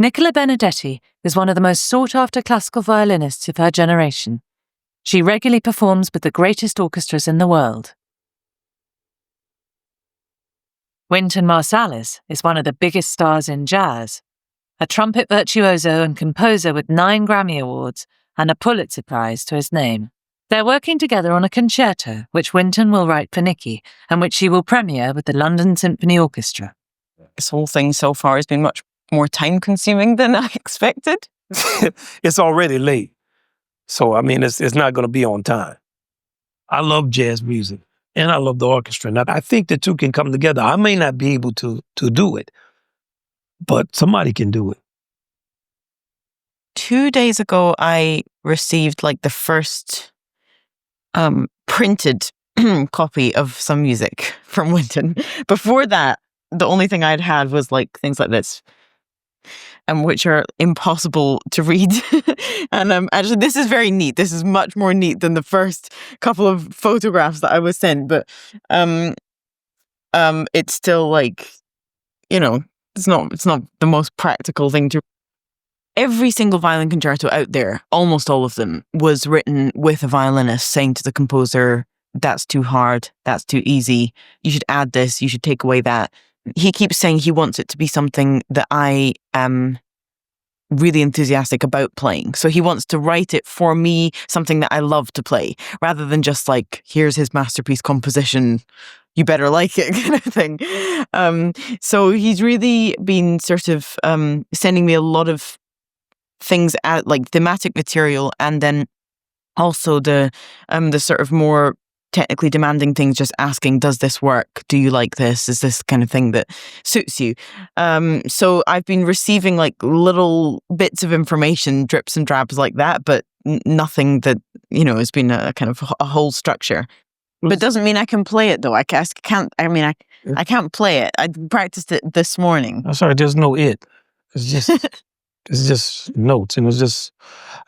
Nicola Benedetti is one of the most sought-after classical violinists of her generation. She regularly performs with the greatest orchestras in the world. Wynton Marsalis is one of the biggest stars in jazz, a trumpet virtuoso and composer with 9 Grammy Awards and a Pulitzer Prize to his name. They're working together on a concerto which Wynton will write for Nicky and which she will premiere with the London Symphony Orchestra. This whole thing so far has been much more time-consuming than I expected. It's already late. So, I mean, it's not going to be on time. I love jazz music, and I love the orchestra. And I think the two can come together. I may not be able to do it, but somebody can do it. 2 days ago, I received the first printed copy of some music from Wynton. Before that, the only thing I'd had was things like this, which are impossible to read. And actually, this is very neat. This is much more neat than the first couple of photographs that I was sent. But it's still it's not the most practical thing to. Every single violin concerto out there, almost all of them, was written with a violinist saying to the composer, "That's too hard. That's too easy. You should add this. You should take away that." He keeps saying he wants it to be something that I am really enthusiastic about playing. So he wants to write it for me, something that I love to play, rather than just here's his masterpiece composition, you better like it kind of thing. So he's really been sort of sending me a lot of things out, thematic material, and then also the sort of more technically demanding things, just asking, does this work? Do you like this? Is this kind of thing that suits you? So I've been receiving little bits of information, drips and drabs like that, but nothing that, has been a kind of a whole structure. But it doesn't mean I can play it though. I can't play it. I practiced it this morning. I'm sorry, there's no it. It's just it's just notes, and I just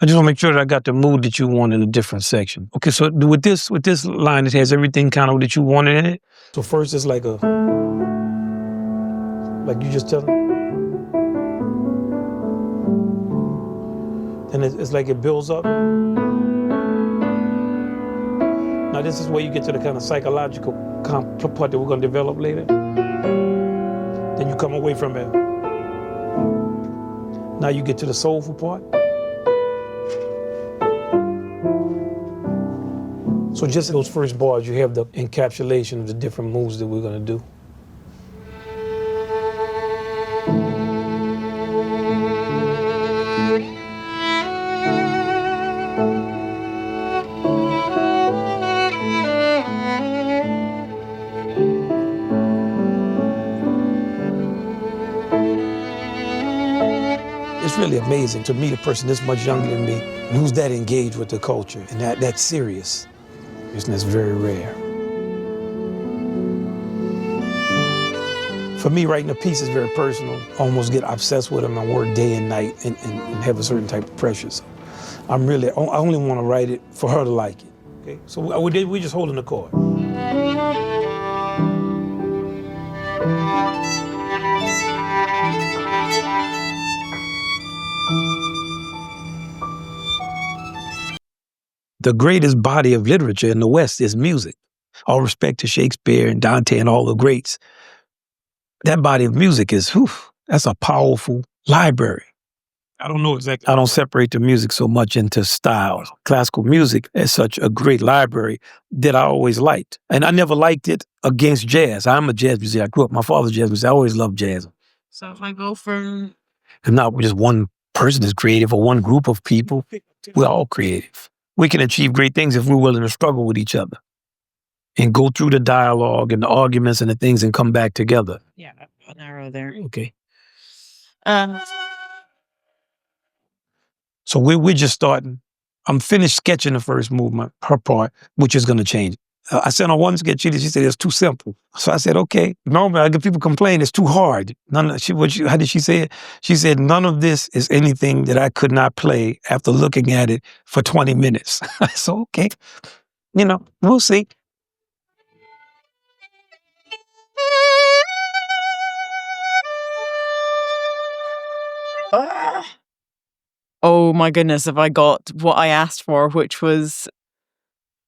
want to make sure that I got the mood that you want in a different section. Okay, so with this line, it has everything kind of that you wanted in it. So first it's like you just tell them. And it's like it builds up. Now this is where you get to the kind of psychological part that we're going to develop later. Then you come away from it. Now you get to the soulful part. So just in those first bars, you have the encapsulation of the different moves that we're going to do. It's really amazing to meet a person this much younger than me and who's that engaged with the culture and that's serious. And that's very rare. For me, writing a piece is very personal. I almost get obsessed with them and work day and night and have a certain type of pressure. So I only want to write it for her to like it. Okay, so we're just holding the chord. The greatest body of literature in the West is music. All respect to Shakespeare and Dante and all the greats. That body of music is, that's a powerful library. I don't know exactly. I don't separate the music so much into styles. Classical music is such a great library that I always liked. And I never liked it against jazz. I'm a jazz musician. I grew up, my father's jazz musician. I always loved jazz. So if I go from... It's not just one person is creative or one group of people. We're all creative. We can achieve great things if we're willing to struggle with each other and go through the dialogue and the arguments and the things and come back together. Yeah, an arrow there. Okay. So we're just starting. I'm finished sketching the first movement, her part, which is going to change. I sent her one sketch, she said it's too simple. So I said, okay. Normally I get people complain it's too hard. How did she say it? She said, none of this is anything that I could not play after looking at it for 20 minutes. So, okay, we'll see. Oh my goodness, have I got what I asked for, which was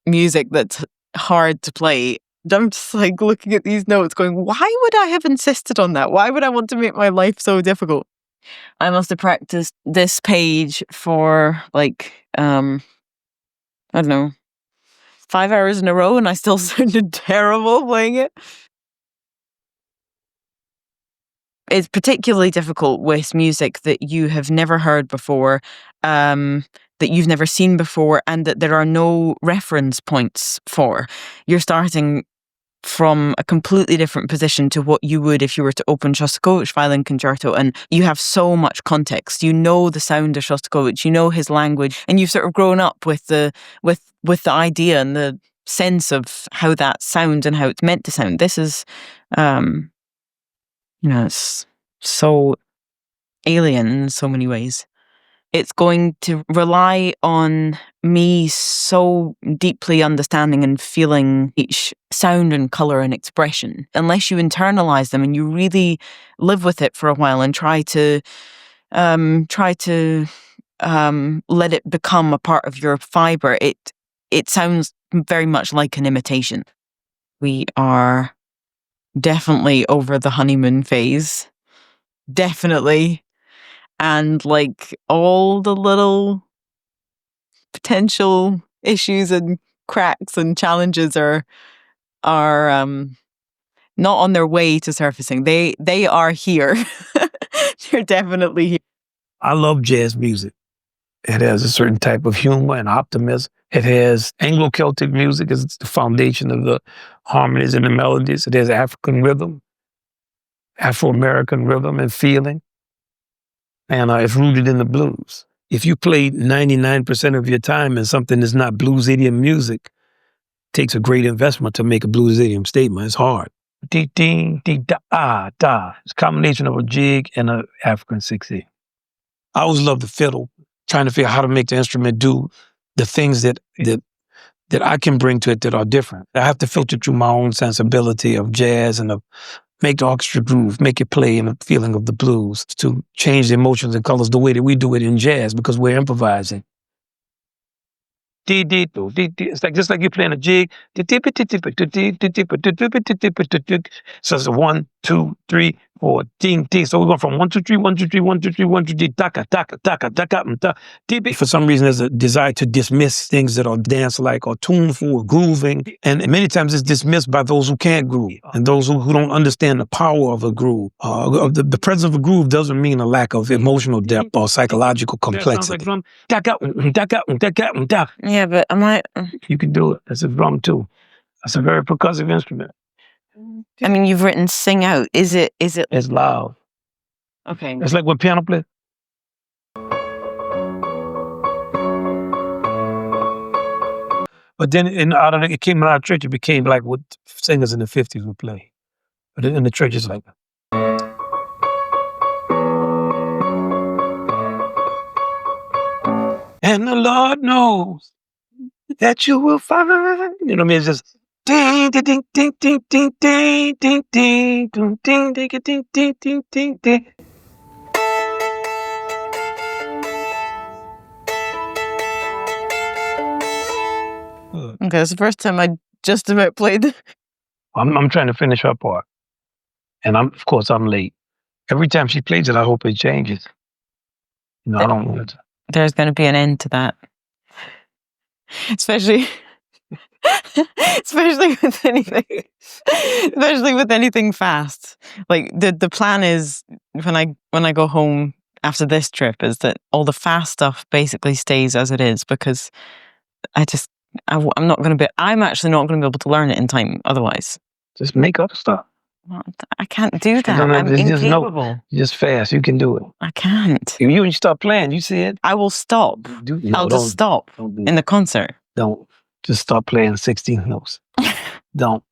music that's hard to play. I'm just like looking at these notes going, why would I have insisted on that? Why would I want to make my life so difficult? I must have practiced this page for like, I don't know, 5 hours in a row, and I still sounded terrible playing it. It's particularly difficult with music that you have never heard before, that you've never seen before, and that there are no reference points for. You're starting from a completely different position to what you would if you were to open Shostakovich Violin Concerto, and you have so much context. You know the sound of Shostakovich, you know his language, and you've sort of grown up with the idea and the sense of how that sounds and how it's meant to sound. This is, it's so alien in so many ways. It's going to rely on me so deeply understanding and feeling each sound and colour and expression. Unless you internalize them and you really live with it for a while and try to let it become a part of your fibre, it sounds very much like an imitation. We are definitely over the honeymoon phase. Definitely. And like all the little potential issues and cracks and challenges are not on their way to surfacing. They are here. They're definitely here. I love jazz music. It has a certain type of humor and optimism. It has Anglo-Celtic music as the foundation of the harmonies and the melodies. It has African rhythm, Afro-American rhythm and feeling. And it's rooted in the blues. If you play 99% of your time in something that's not blues idiom music, it takes a great investment to make a blues idiom statement. It's hard. Dee ding, dee da, ah, da. It's a combination of a jig and an African 6/8. I always love the fiddle, trying to figure out how to make the instrument do the things that I can bring to it that are different. I have to filter through my own sensibility of jazz and make the orchestra groove, make it play in the feeling of the blues, to change the emotions and colors the way that we do it in jazz because we're improvising. It's like just like you're playing a jig. So it's a 1, 2, 3, 4, ding, ding. So we're going from 1, 2, 3, 1, 2, 3, 1, 2, 3, 1, 2, 3, taka, taka, taka, taka, taka. For some reason, there's a desire to dismiss things that are dance-like or tuneful or grooving. And many times it's dismissed by those who can't groove and those who don't understand the power of a groove. The presence of a groove doesn't mean a lack of emotional depth or psychological complexity. Yeah, but am I? You can do it. That's a drum too. That's a very percussive instrument. I mean, you've written "sing out." Is it? It's loud. Okay. It's like when piano plays. But then it came out of church. It became like what singers in the 50s would play. But in the church, it's like. And the Lord knows that you will find. You know what I mean? It's just ding, ding, ding, ding, ding, ding, ding, ding, ding, ding, ding, ding, ding, ding, ding, ding, ding. Okay, it's the first time I just about played. I'm trying to finish her part, and of course I'm late. Every time she plays it, I hope it changes. You know, I don't know. There's going to be an end to that. Especially with anything fast. Like the plan is when I go home after this trip is that all the fast stuff basically stays as it is, because I'm actually not going to be able to learn it in time otherwise. Just make up stuff. Well, I can't do that. I'm incapable. Just fast. You can do it. I can't. If you start playing, you see it. I will stop. I'll just stop in the concert. Don't. Just start playing 16 notes. Don't.